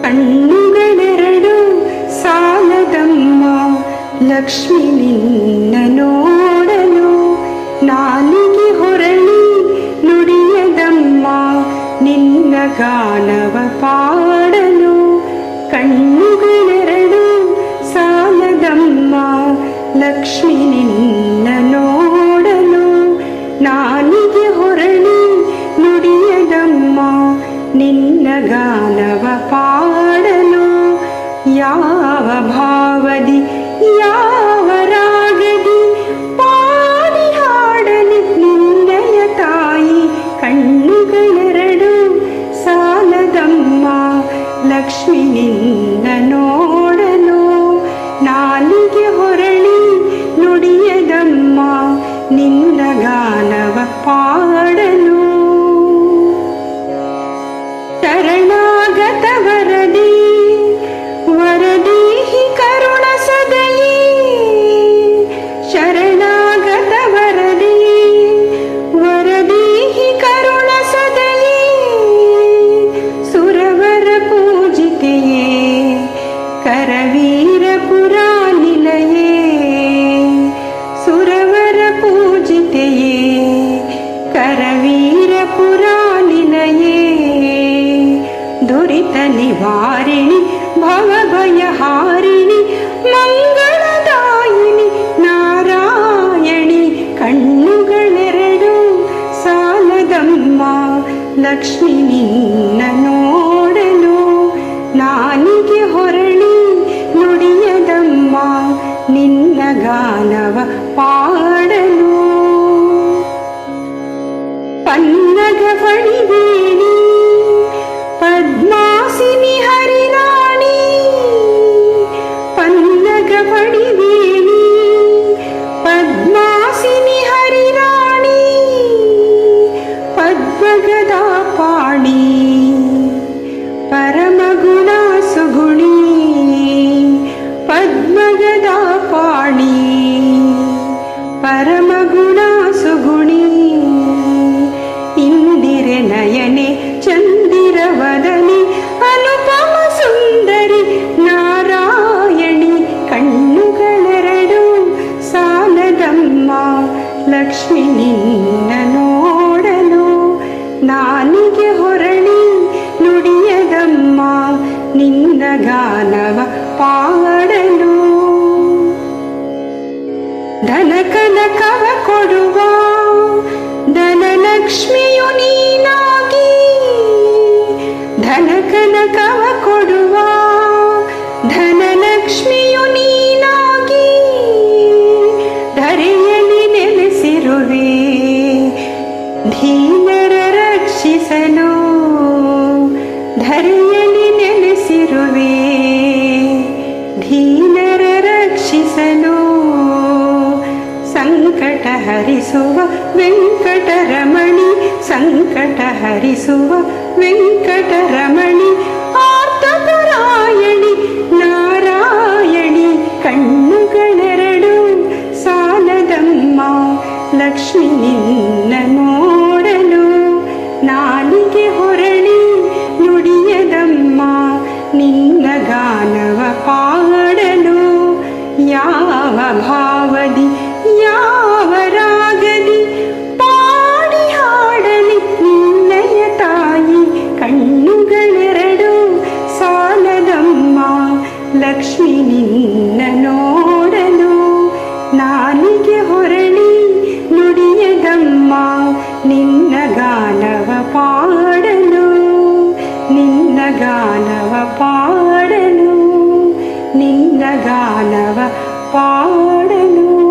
ಕಣ್ಣುಗಳೆರಡು ಸಾಲದಮ್ಮ ಲಕ್ಷ್ಮಿ ನಿನ್ನ ನೋಡಲು. ನಾಲಿಗೆ ಹೊರಳಿ ನುಡಿಯದಮ್ಮ ನಿನ್ನ ಗಾನವ ಪಾಡಲು. ಕಣ್ಣುಗಳೆರಡು ಸಾಲದಮ್ಮ ಲಕ್ಷ್ಮಿ ನಿನ್ನ ನೋಡಲು. ನಾಲಿಗೆ ಹೊರಳಿ ನುಡಿಯದಮ್ಮ ನಿನ್ನ ಗಾನವ ಪಾಡಲು. ಯಾವ ಭಾವದಿ ಯಾವ ರಾಗದಿ ಪಾಡಿ ಹಾಡಲಿ ನಿನ್ನಯ ತಾಯಿ. ಕಣ್ಣುಗಳೆರಡು ಸಾಲದಮ್ಮ ಲಕ್ಷ್ಮಿ ನಿನ್ನ ನೋಡಲು. ನಾಲಿಗೆ ಹೊರಳಿ ನುಡಿಯದಮ್ಮ ನಿನ್ನ ಗಾನವ ಪಾಡಲು. ಶರಣಾಗತ ವರದಿ ವರದೀಹಿ ಕರುಣ ಸದಯಿ. ಶರಣಾಗತ ವರದಿ ವರದೀಹಿ ಕರುಣ ಸದಯಿ. ಸುರವರ ಪೂಜಿತೆಯೇ ಕರವೀರಪುರ ನಿಲಯೇ. ಸುರವರ ಪೂಜಿತೆಯೇ ಕರವೀರಪುರ ನಿಲಯೇ. ದುರಿತ ನಿವಾರಿಣಿ ಭವಭಯಹಾರಿಣಿ ಮಂಗಳದಾಯಿನಿ ನಾರಾಯಣಿ. ಕಣ್ಣುಗಳೆರಡು ಸಾಲದಮ್ಮ ಲಕ್ಷ್ಮಿ ನಿನ್ನ ನೋಡಲು. ನಾಲಿಗೆ ಹೊರಳಿ ನುಡಿಯದಮ್ಮ ನಿನ್ನ ಗಾನವ ಪಾಡಲು. ಪನ್ನಗ ಫಣಿವೇಣಿ ಪದ್ಮಾಸಿನಿ ಹರಿರಾಣಿ. ಪನ್ನಗ ಫಣಿವೇಣಿ ಪದ್ಮಾಸಿನಿ ಹರಿರಾಣಿ. ಪದ್ಮಗದಾ ಪಾಣಿ ಪರಮಗುಣ ಸುಗುಣಿ. ಪದ್ಮಗದಾ ಪಾಣಿ ಪರಮಗುಣ ಸುಗುಣಿ. ಇಂದಿರೆ ನಯನೆ ಚಂದಿರ ವದನಿ ಅನುಪಮ ಸುಂದರಿ ನಾರಾಯಣಿ. ಕಣ್ಣುಗಳೆರಡು ಸಾಲದಮ್ಮ ಲಕ್ಷ್ಮಿ ನಿನ್ನ ನೋಡಲು. ನಾಲಿಗೆ ಹೊರಳಿ ನುಡಿಯದಮ್ಮ ನಿನ್ನ ಗಾನವ ಪಾಡಲು. ಧನ ಕನಕವ ಕೊಡುವ ಧನಲಕ್ಷ್ಮಿಯು ನೀನಾಗಿ. ಧನ ಕನಕವ ಕೊಡುವ ಧನಲಕ್ಷ್ಮಿಯು ನೀನಾಗಿ. ಧರೆಯಲ್ಲಿ ನೆಲೆಸಿರುವೆ ಧೀನರ ರಕ್ಷಿಸಲು. ಧರೆಯಲ್ಲಿ ನೆಲೆಸಿರುವೆ ಧೀನರ ರಕ್ಷಿಸಲು. ಸಂಕಟ ಹರಿಸುವ ವೆಂಕಟರಮಣಿ. ಸಂಕಟ ಹರಿಸುವ ವೆಂಕಟರಮಣಿ. ಆರ್ತಪರಾಯಣಿ ನಾರಾಯಣಿ. ಕಣ್ಣುಗಳೆರಡು ಸಾಲದಮ್ಮ ಲಕ್ಷ್ಮಿ ನಿನ್ನ ನೋಡಲು. ನಾಲಿಗೆ ಹೊರಳಿ ನುಡಿಯದಮ್ಮ ನಿನ್ನ ಗಾನವ ಪಾಡಲು. ಯಾವ ಭಾವದಿ ಯಾವ ರಾಗದಿ ಪಾಡಿ ಹಾಡಲಿ ನಿನ್ನಯ ತಾಯಿ. ಕಣ್ಣುಗಳೆರಡು ಸಾಲದಮ್ಮ ಲಕ್ಷ್ಮಿ ನಿನ್ನ ನೋಡಲು. ನಾಲಿಗೆ ಹೊರಳಿ ನುಡಿಯದಮ್ಮ ನಿನ್ನ ಗಾನವ ಪಾಡಲು. ನಿನ್ನ ಗಾನವ ಪಾಡಲು. ನಿನ್ನ ಗಾನವ ಪಾಡಲು.